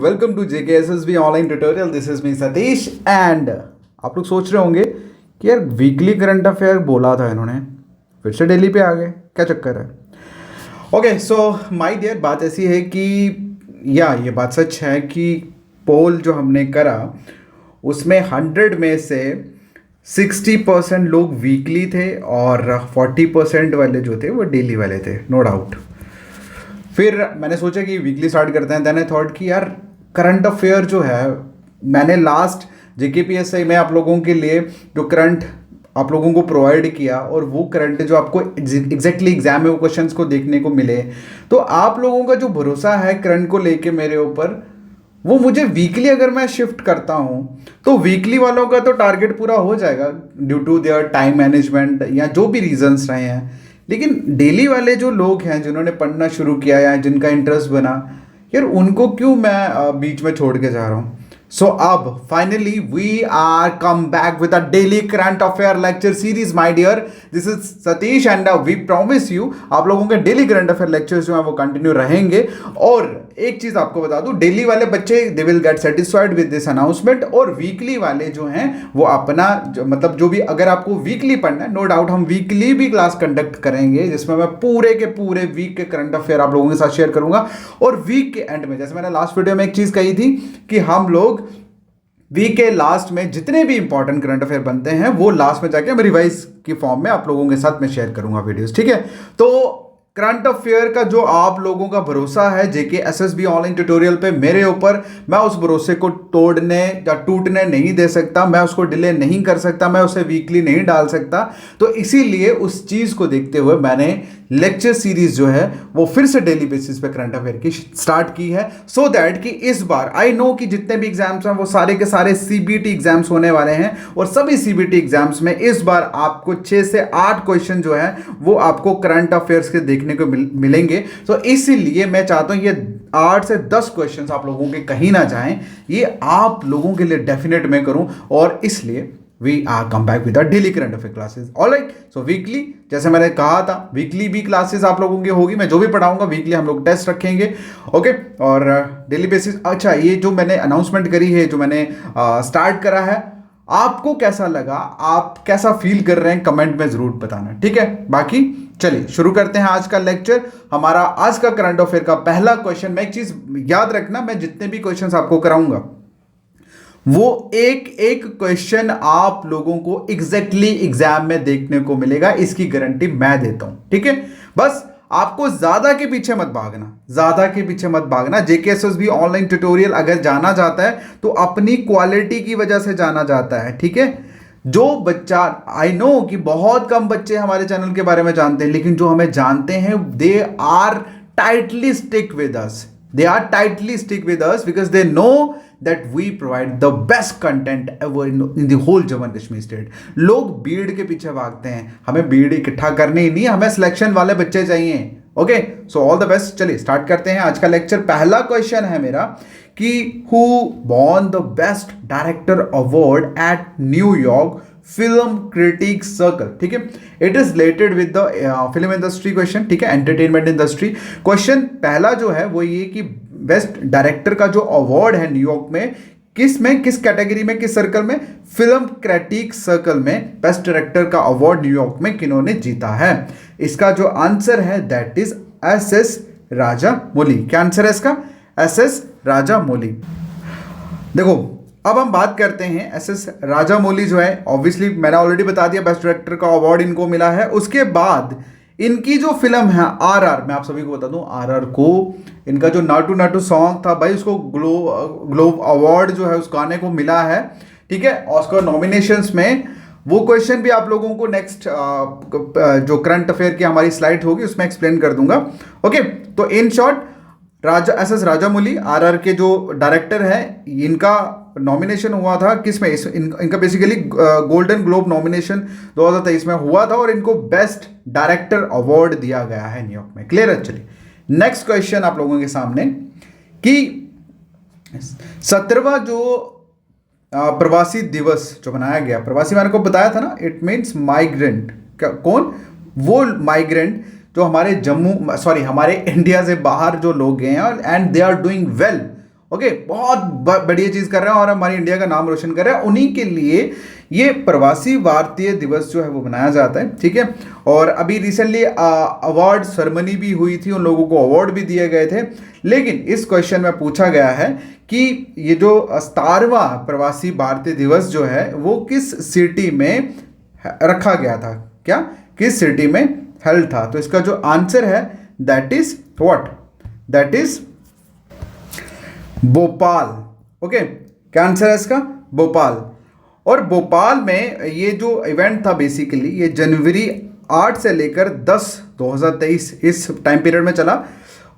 Welcome to JKSSB online tutorial. This is me Satish and आप लोग सोच रहे होंगे कि यार वीकली करंट अफेयर बोला था इन्होंने, फिर से डेली पे आ गए, क्या चक्कर है। ओके सो माय डियर, बात ऐसी है कि ये बात सच है कि पोल जो हमने करा उसमें 100 में से 60% लोग वीकली थे और 40% वाले जो थे वो डेली वाले थे, नो डाउट। फिर मैंने सोचा कि वीकली स्टार्ट करते हैं। देन आई थॉट कि यार करंट अफेयर जो है, मैंने लास्ट JKPSI में आप लोगों के लिए जो करंट आप लोगों को प्रोवाइड किया और वो करंट जो आपको एग्जैक्टली एग्जाम में वो क्वेश्चंस को देखने को मिले, तो आप लोगों का जो भरोसा है करंट को लेके मेरे ऊपर, वो मुझे वीकली अगर मैं शिफ्ट करता हूँ तो वीकली वालों का तो टारगेट पूरा हो जाएगा due to their time management या जो भी रीजंस रहे हैं। लेकिन डेली वाले जो लोग हैं जिन्होंने पढ़ना शुरू किया या जिनका इंटरेस्ट बना, यार उनको क्यों मैं बीच में छोड़ के जा रहा हूँ। सो अब finally we are come back with a daily current affair lecture series my dear. This is Satish and we promise you आप लोगों के डेली करंट अफेयर लेक्चर्स जो हैं वो कंटिन्यू रहेंगे। और एक चीज आपको बता दूं, डेली वाले बच्चे they will get satisfied with this announcement, और वीकली वाले जो हैं वो अपना मतलब जो भी, अगर आपको वीकली पढ़ना है, नो डाउट हम वीकली भी क्लास कंडक्ट करेंगे जिसमें मैं पूरे के पूरे वीक के करंट अफेयर आप लोगों के साथ शेयर करूंगा। और वीक के एंड में, जैसे मैंने लास्ट वीडियो में एक चीज कही थी कि हम लोग वीक के लास्ट में जितने भी इंपॉर्टेंट करंट अफेयर बनते हैं वो लास्ट में जाके मैं रिवाइज की फॉर्म में आप लोगों के साथ में शेयर करूंगा वीडियोस, ठीक है। तो करंट अफेयर का जो आप लोगों का भरोसा है JKSSB ऑनलाइन ट्यूटोरियल पे मेरे ऊपर, मैं उस भरोसे को तोड़ने या टूटने नहीं दे सकता, मैं उसको डिले नहीं कर सकता, मैं उसे वीकली नहीं डाल सकता। तो इसीलिए उस चीज को देखते हुए मैंने लेक्चर सीरीज जो है वो फिर से डेली बेसिस पे करंट अफेयर की स्टार्ट की है, सो दैट कि इस बार आई नो कि जितने भी एग्जाम्स हैं वो सारे के सारे CBT एग्जाम्स होने वाले हैं, और सभी CBT एग्जाम्स में इस बार आपको 6 से 8 क्वेश्चन जो है वो आपको करंट अफेयर्स के देखने को मिलेंगे। तो इसीलिए मैं चाहता हूं ये 8 से 10 क्वेश्चंस आप लोगों के कहीं ना जाएं, ये आप लोगों के लिए डेफिनेट मैं करूं, और इसलिए we are come back with daily current affair classes. All right, so weekly जैसे मैंने कहा था वीकली भी क्लासेस आप लोगों की होगी, मैं जो भी पढ़ाऊंगा वीकली हम लोग टेस्ट रखेंगे, ओके। और डेली बेसिस, अच्छा ये जो मैंने अनाउंसमेंट करी है, जो मैंने स्टार्ट करा है, आपको कैसा लगा, आप कैसा फील कर रहे हैं, कमेंट में जरूर बताना, ठीक है। बाकी चलिए शुरू करते हैं आज का लेक्चर। हमारा आज का करंट अफेयर का पहला क्वेश्चन, मैं एक चीज याद रखना, मैं जितने भी क्वेश्चंस आपको कराऊंगा वो एक एक क्वेश्चन आप लोगों को एग्जैक्टली एग्जाम में देखने को मिलेगा, इसकी गारंटी मैं देता हूं, ठीक है। बस आपको ज्यादा के पीछे मत भागना, ज्यादा के पीछे मत भागना। JKSSB ऑनलाइन ट्यूटोरियल अगर जाना जाता है तो अपनी क्वालिटी की वजह से जाना जाता है, ठीक है। जो बच्चा, आई नो कि बहुत कम बच्चे हमारे चैनल के बारे में जानते हैं, लेकिन जो हमें जानते हैं they are tightly stick with us, they are tightly stick with us because they know that we provide the best content ever in the whole Jammu and Kashmir state. लोग बीड के पीछे भागते हैं, हमें बीड इकट्ठा करनी ही नहीं, हमें सिलेक्शन वाले बच्चे चाहिए, okay. So all the best. चलिए स्टार्ट करते हैं आज का लेक्चर। पहला क्वेश्चन है मेरा कि who won the best director award eight New York film critic circle, ठीक है। It is related with the film industry question, ठीक है, एंटरटेनमेंट इंडस्ट्री क्वेश्चन। पहला जो है वो ये कि बेस्ट डायरेक्टर का जो अवार्ड है न्यूयॉर्क में, किस कैटेगरी में, किस सर्कल में, फिल्म क्रिटिक सर्कल में बेस्ट डायरेक्टर का अवार्ड न्यूयॉर्क में किन्होंने जीता है। इसका जो आंसर है दैट इज SS राजामौली। क्या आंसर है इसका? SS राजामौली। देखो अब हम बात करते हैं SS राजामौली जो है, ऑब्वियसली मैंने ऑलरेडी बता दिया बेस्ट डायरेक्टर का अवार्ड इनको मिला है। उसके बाद इनकी जो फिल्म है RR, मैं आप सभी को बता दूं RR को इनका जो नाटू नाटू सॉन्ग था भाई, उसको ग्लोब अवार्ड जो है उस गाने को मिला है, ठीक है, ऑस्कर नॉमिनेशंस में। वो क्वेश्चन भी आप लोगों को नेक्स्ट जो करंट अफेयर की हमारी स्लाइड होगी उसमें एक्सप्लेन कर दूंगा, ओके। तो in short SS Rajamouli RR के जो डायरेक्टर है, इनका नॉमिनेशन हुआ था किस में, इनका बेसिकली गोल्डन ग्लोब नॉमिनेशन 2023 में हुआ था, और इनको बेस्ट डायरेक्टर अवार्ड दिया गया है न्यूयॉर्क में। क्लियर है? चलिए नेक्स्ट क्वेश्चन आप लोगों के सामने कि 17वां जो प्रवासी दिवस जो मनाया गया, प्रवासी मैंने को बताया था ना, इट मीन्स माइग्रेंट। कौन? वो माइग्रेंट जो हमारे हमारे इंडिया से बाहर जो लोग गए हैं and they are doing well, okay, बहुत बढ़िया चीज़ कर रहे हैं और हमारी इंडिया का नाम रोशन कर रहे हैं। उन्हीं के लिए ये प्रवासी भारतीय दिवस जो है वो मनाया जाता है, ठीक है। और अभी रिसेंटली अवार्ड सेरेमनी भी हुई थी, उन लोगों को अवार्ड भी दिए गए थे। लेकिन इस क्वेश्चन में पूछा गया है कि ये जो 17वां प्रवासी भारतीय दिवस जो है वो किस सिटी में रखा गया था, क्या किस सिटी में हेल्ड था। तो इसका जो आंसर है that is what, that is Bhopal. Okay, क्या आंसर है इसका, भोपाल। और भोपाल में ये जो इवेंट था बेसिकली ये जनवरी 8 से लेकर 10 2023 इस टाइम पीरियड में चला।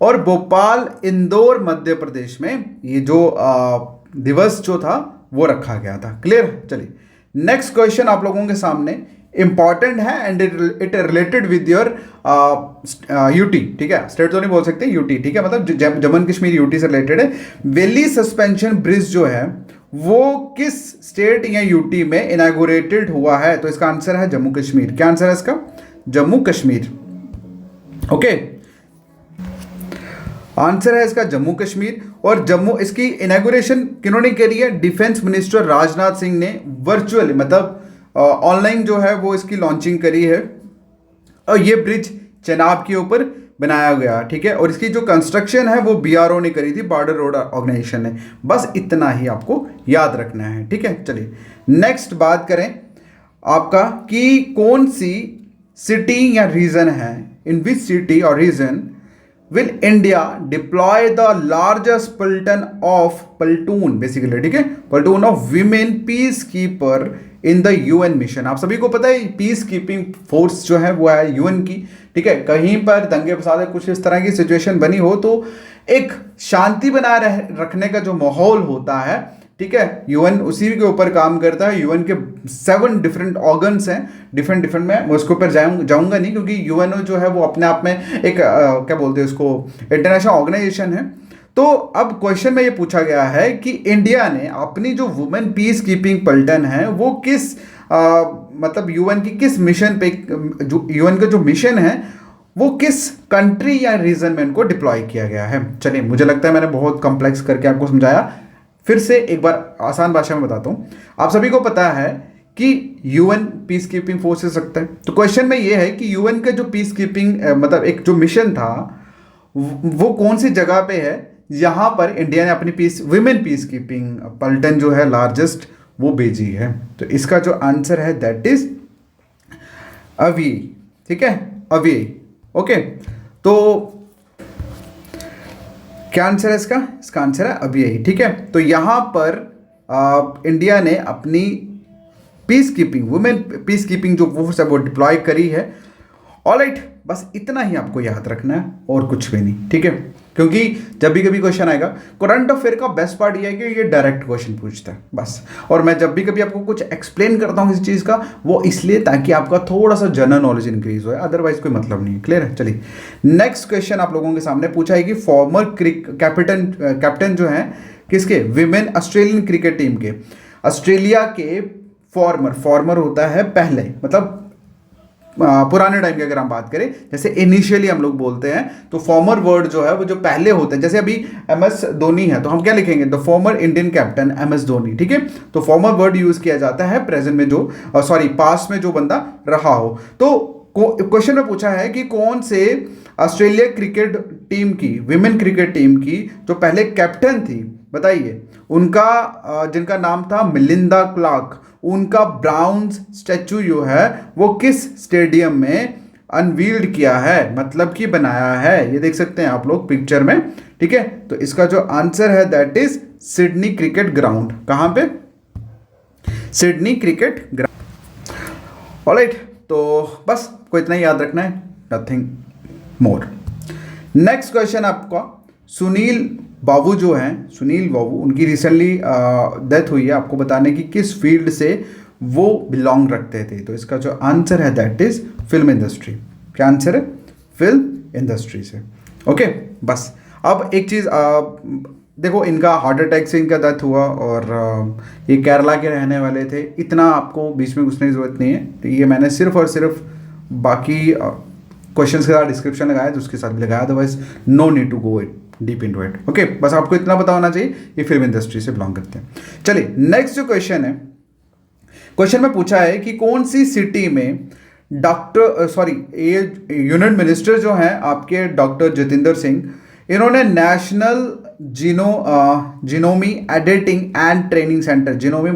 और भोपाल इंदौर मध्य प्रदेश में ये जो दिवस जो था वो रखा गया था। क्लियर। चलिए नेक्स्ट क्वेश्चन आप लोगों के सामने इंपॉर्टेंट है and it related with your UT, ठीक है। स्टेट तो नहीं बोल सकते, यूटी, ठीक है, मतलब जम्मू कश्मीर यूटी से रिलेटेड है। वेली सस्पेंशन ब्रिज जो है वो किस स्टेट या यूटी में इनॉग्रेटेड हुआ है। तो इसका आंसर है जम्मू कश्मीर। क्या आंसर है इसका, जम्मू कश्मीर। ओके, आंसर है इसका जम्मू कश्मीर। और जम्मू इसकी इनॉग्रेशन किन्होंने करी है, डिफेंस मिनिस्टर राजनाथ सिंह ने वर्चुअली मतलब ऑनलाइन जो है वो इसकी लॉन्चिंग करी है। और ये ब्रिज चेनाब के ऊपर बनाया गया, ठीक है। और इसकी जो कंस्ट्रक्शन है वो बीआरओ ने करी थी, बॉर्डर रोड ऑर्गेनाइजेशन ने। बस इतना ही आपको याद रखना है, ठीक है। चलिए नेक्स्ट बात करें आपका कि कौन सी सिटी या रीजन है, इन विच सिटी और reason will India deploy the largest platoon basically, ठीक है, platoon of women peacekeeper in the UN mission। आप सभी को पता है पीस कीपिंग फोर्स जो है वो है यूएन की, ठीक है। कहीं पर दंगे फसाद कुछ इस तरह की सिचुएशन बनी हो तो एक शांति बनाए रखने का जो माहौल होता है, ठीक है, यूएन उसी के ऊपर काम करता है। यूएन के 7 डिफरेंट ऑर्गन्स हैं, डिफरेंट मैं उसके ऊपर जाऊंगा नहीं क्योंकि यूएनओ जो है वो अपने आप में एक क्या बोलते हैं उसको, इंटरनेशनल ऑर्गेनाइजेशन है। तो अब क्वेश्चन में ये पूछा गया है कि इंडिया ने अपनी जो वुमेन पीस कीपिंग पल्टन है वो किस मतलब यूएन की किस मिशन पे, जो यूएन का जो मिशन है वो किस कंट्री या रीजन में इनको डिप्लॉय किया गया है। चलिए मुझे लगता है मैंने बहुत कॉम्प्लेक्स करके आपको समझाया, फिर से एक बार आसान भाषा में बताता हूँ। आप सभी को पता है कि यूएन पीस कीपिंग फोर्स हो सकता है। तो क्वेश्चन में ये है कि यूएन का जो पीस कीपिंग मतलब एक जो मिशन था वो कौन सी जगह पे है यहाँ पर इंडिया ने अपनी विमेन पीस कीपिंग पल्टन जो है लार्जेस्ट वो भेजी है। तो इसका जो आंसर है दैट इज अवी, ठीक है, अवी। ओके, तो क्या आंसर है इसका, इसका आंसर है अभी यही, ठीक है। तो यहाँ पर इंडिया ने अपनी peace keeping women peace keeping जो फोर्स है वो डिप्लॉय करी है। ऑलराइट, बस इतना ही आपको याद रखना है और कुछ भी नहीं, ठीक है। क्योंकि जब भी कभी क्वेश्चन आएगा करंट अफेयर का बेस्ट पार्ट ये है कि ये डायरेक्ट क्वेश्चन पूछता है बस। और मैं जब भी कभी आपको कुछ एक्सप्लेन करता हूँ किसी चीज़ का वो इसलिए ताकि आपका थोड़ा सा जनरल नॉलेज इंक्रीज हो, अदरवाइज कोई मतलब नहीं है। क्लियर है। चलिए नेक्स्ट क्वेश्चन आप लोगों के सामने पूछा है कि फॉर्मर कैप्टन जो है किसके, विमेन ऑस्ट्रेलियन क्रिकेट टीम के, ऑस्ट्रेलिया के फॉर्मर होता है पहले, मतलब पुराने टाइम की अगर हम बात करें, जैसे इनिशियली हम लोग बोलते हैं तो फॉर्मर वर्ड जो है वो जो पहले होते हैं, जैसे अभी MS धोनी है तो हम क्या लिखेंगे, the former Indian captain MS Dhoni, ठीक है। तो फॉर्मर वर्ड यूज किया जाता है प्रेजेंट में जो पास्ट में जो बंदा रहा हो। तो क्वेश्चन में पूछा है कि कौन से ऑस्ट्रेलिया क्रिकेट टीम की, विमेन क्रिकेट टीम की जो पहले कैप्टन थी, बताइए उनका जिनका नाम था मिलिंदा क्लार्क, उनका ब्राउन्स स्टैचू जो है वो किस स्टेडियम में अनवील्ड किया है, मतलब कि बनाया है। ये देख सकते हैं आप लोग पिक्चर में, ठीक है। तो इसका जो आंसर है that is Sydney cricket ground. कहां पे, सिडनी क्रिकेट ग्राउंड। ऑलराइट, तो बस को इतना ही याद रखना है, नथिंग मोर। नेक्स्ट क्वेश्चन आपका, सुनील बाबू जो हैं, सुनील बाबू उनकी रिसेंटली डेथ हुई है, आपको बताने की किस फील्ड से वो बिलोंग रखते थे। तो इसका जो आंसर है दैट इज फिल्म इंडस्ट्री। क्या आंसर है, फिल्म इंडस्ट्री से। ओके, बस अब एक चीज़ देखो, इनका हार्ट अटैक से इनका डेथ हुआ और ये केरला के रहने वाले थे। इतना आपको बीच में घुसने की जरूरत नहीं है, तो ये मैंने सिर्फ और सिर्फ बाकी क्वेश्चंस के साथ डिस्क्रिप्शन लगाया तो उसके साथ भी लगाया, otherwise no need to deep into it. Okay, बस आपको इतना पता होना चाहिए ये फिल्म इंडस्ट्री से बिलोंग करते हैं। चलिए नेक्स्ट जो क्वेश्चन है, क्वेश्चन में पूछा है कि कौन सी सिटी में ये यूनियन मिनिस्टर जो हैं आपके डॉक्टर जितेंद्र सिंह, इन्होंने national genome editing and training centre, genome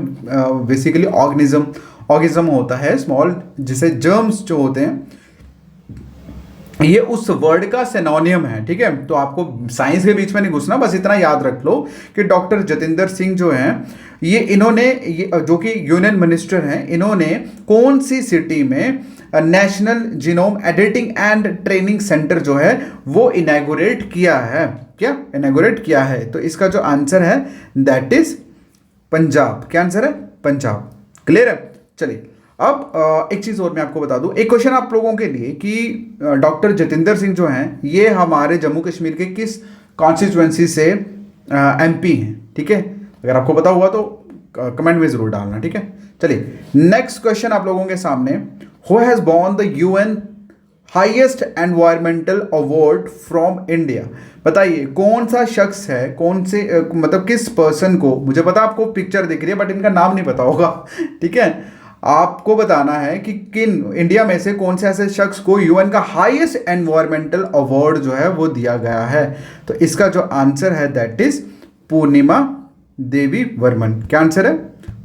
basically organism होता है स्मॉल, जिसे जर्म्स जो होते हैं, ये उस वर्ड का सिनोनियम है, ठीक है। तो आपको साइंस के बीच में नहीं घुसना, बस इतना याद रख लो कि डॉक्टर जितेंद्र सिंह जो हैं ये जो कि यूनियन मिनिस्टर हैं, इन्होंने कौन सी सिटी में national genome editing and training centre जो है वो इनैगोरेट किया है, क्या इनैगोरेट किया है? तो इसका जो आंसर है दैट इज पंजाब। क्या आंसर है? पंजाब। क्लियर है? चलिए अब एक चीज़ और मैं आपको बता दूं, एक क्वेश्चन आप लोगों के लिए कि डॉक्टर जितेंद्र सिंह जो हैं ये हमारे जम्मू कश्मीर के किस कॉन्स्टिट्यूएंसी से एमपी हैं, ठीक है? अगर आपको पता हुआ तो कमेंट में ज़रूर डालना, ठीक है। चलिए नेक्स्ट क्वेश्चन आप लोगों के सामने, who has won the UN highest environmental award from India? बताइए कौन सा शख्स है, कौन से मतलब किस पर्सन को, मुझे पता आपको पिक्चर दिख रही है बट इनका नाम नहीं पता होगा, ठीक है। आपको बताना है कि किन इंडिया में से कौन से ऐसे शख्स को यूएन का हाईएस्ट एनवायरमेंटल अवार्ड जो है वो दिया गया है। तो इसका जो आंसर है दैट इज पूर्णिमा देवी वर्मन। क्या आंसर है?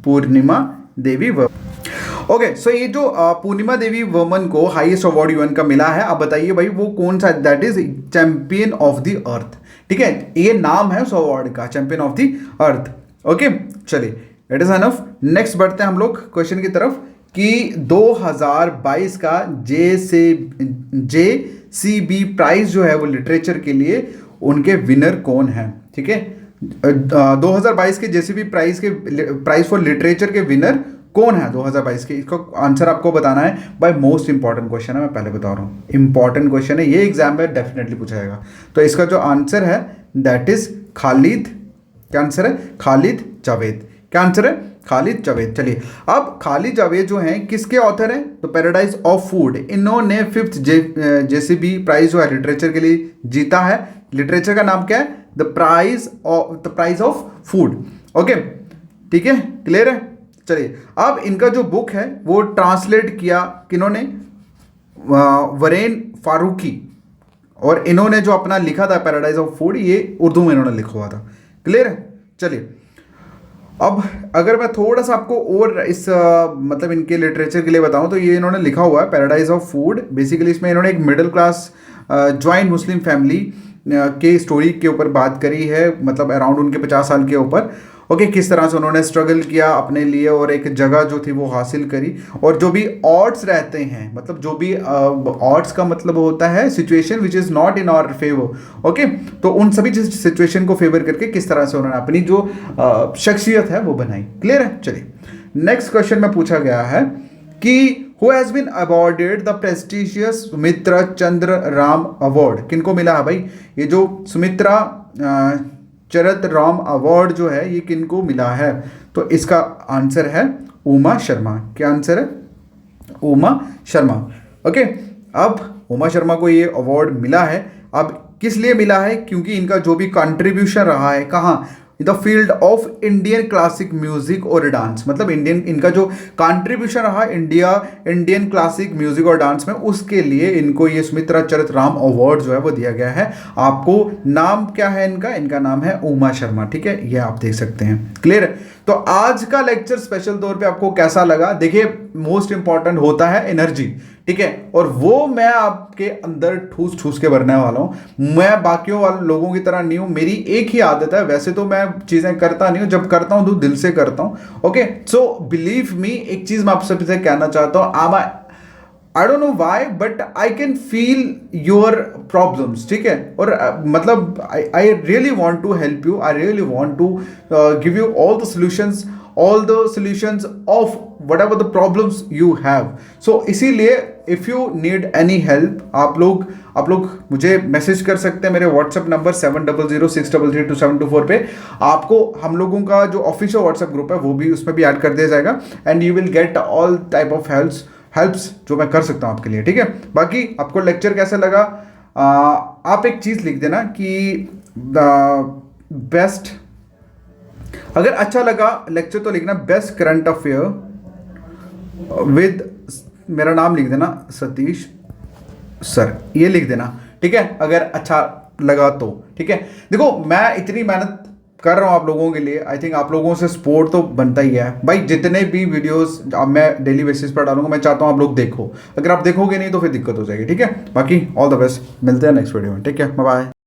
पूर्णिमा देवी वर्मन। ओके, सो ये जो पूर्णिमा देवी वर्मन को हाईएस्ट अवार्ड यूएन का मिला है, अब बताइए भाई वो कौन सा? That is champion of the earth, ठीक है। ये नाम है उस अवार्ड का, champion of the earth. Okay चलिए इट इज एनफ। नेक्स्ट बढ़ते हैं हम लोग क्वेश्चन की तरफ कि 2022 का JCB प्राइज जो है वो लिटरेचर के लिए, उनके विनर कौन है, ठीक है। 2022 के JCB प्राइज फॉर लिटरेचर के विनर कौन है 2022 के? इसका आंसर आपको बताना है। भाई मोस्ट इंपॉर्टेंट क्वेश्चन है, मैं पहले बता रहा हूँ, इंपॉर्टेंट क्वेश्चन है, ये एग्जाम में डेफिनेटली पूछा जाएगा। तो इसका जो आंसर है दैट इज खालिद। क्या आंसर है? खालिद जावेद। क्या आंसर है? खालिद जावेद। चलिए अब खालिद जावेद जो हैं किसके ऑथर हैं? तो पैराडाइज ऑफ फूड, इन्होंने 5th JCB प्राइज जो है लिटरेचर के लिए जीता है। लिटरेचर का नाम क्या है? The prize of food. Okay ठीक है, क्लियर है। चलिए अब इनका जो बुक है वो ट्रांसलेट किया किन्होंने? वरेन फारूकी। और इन्होंने जो अपना लिखा था पैराडाइज ऑफ फूड, ये उर्दू में इन्होंने लिखा हुआ था। क्लियर है। चलिए अब अगर मैं थोड़ा सा आपको और इस मतलब इनके लिटरेचर के लिए बताऊं तो ये इन्होंने लिखा हुआ है पैराडाइज ऑफ फूड। बेसिकली इसमें इन्होंने एक middle class joint Muslim family के स्टोरी के ऊपर बात करी है, मतलब अराउंड उनके 50 साल के ऊपर। ओके, किस तरह से उन्होंने स्ट्रगल किया अपने लिए और एक जगह जो थी वो हासिल करी। और जो भी ऑड्स रहते हैं, मतलब जो भी ऑड्स का मतलब होता है situation which is not in our favour. Okay, तो उन सभी सिचुएशन को फेवर करके किस तरह से उन्होंने अपनी जो शख्सियत है वो बनाई। क्लियर है। चलिए नेक्स्ट क्वेश्चन में पूछा गया है कि who has been awarded the prestigious Sumitra Chandra Ram award? किनको मिला है भाई ये जो सुमित्रा चरत राम अवार्ड जो है, ये किनको मिला है? तो इसका आंसर है उमा शर्मा। क्या आंसर है? उमा शर्मा। ओके, अब उमा शर्मा को ये अवार्ड मिला है। अब किस लिए मिला है? क्योंकि इनका जो भी कंट्रीब्यूशन रहा है, कहाँ? In the field of Indian classic music और डांस, मतलब इनका जो कंट्रीब्यूशन रहा इंडियन क्लासिक म्यूजिक और डांस में, उसके लिए इनको ये सुमित्रा चरित राम अवार्ड जो है वो दिया गया है। आपको नाम क्या है इनका? इनका नाम है उमा शर्मा। ठीक है, ये आप देख सकते हैं। क्लियर है। तो आज का लेक्चर स्पेशल तौर पे आपको कैसा लगा? देखिए मोस्ट इंपॉर्टेंट होता है एनर्जी, ठीक है, और वो मैं आपके अंदर ठूस ठूस के भरने वाला हूं। मैं बाकियों वाले लोगों की तरह नहीं हूं, मेरी एक ही आदत है, वैसे तो मैं चीजें करता नहीं हूं, जब करता हूं तो दिल से करता हूं। ओके, सो बिलीव मी, एक चीज मैं आप सबसे कहना चाहता हूं, I don't know why, but I can feel your problems, ठीक है, और मतलब I really want to help you, I really want to give you all the solutions of whatever the problems you have. So इसीलिए if you need any help, आप लोग मुझे message कर सकते हैं मेरे व्हाट्सएप नंबर 7006332724 पे। आपको हम लोगों का जो ऑफिशियल व्हाट्सएप ग्रुप है वो भी उसमें भी ऐड कर दिया जाएगा, and you will get all type of helps जो मैं कर सकता हूँ आपके लिए। ठीक है, बाकी आपको लेक्चर कैसा लगा? आप एक चीज़ लिख देना कि बेस्ट, अगर अच्छा लगा लेक्चर तो लिखना बेस्ट करंट अफेयर विद, मेरा नाम लिख देना सतीश सर, ये लिख देना, ठीक है, अगर अच्छा लगा तो। ठीक है, देखो मैं इतनी मेहनत कर रहा हूँ आप लोगों के लिए, आई थिंक आप लोगों से सपोर्ट तो बनता ही है भाई। जितने भी वीडियोस अब मैं डेली बेसिस पर डालूंगा, मैं चाहता हूँ आप लोग देखो, अगर आप देखोगे नहीं तो फिर दिक्कत हो जाएगी। ठीक है, बाकी ऑल द बेस्ट, मिलते हैं नेक्स्ट वीडियो में। ठीक है, बाय बाय।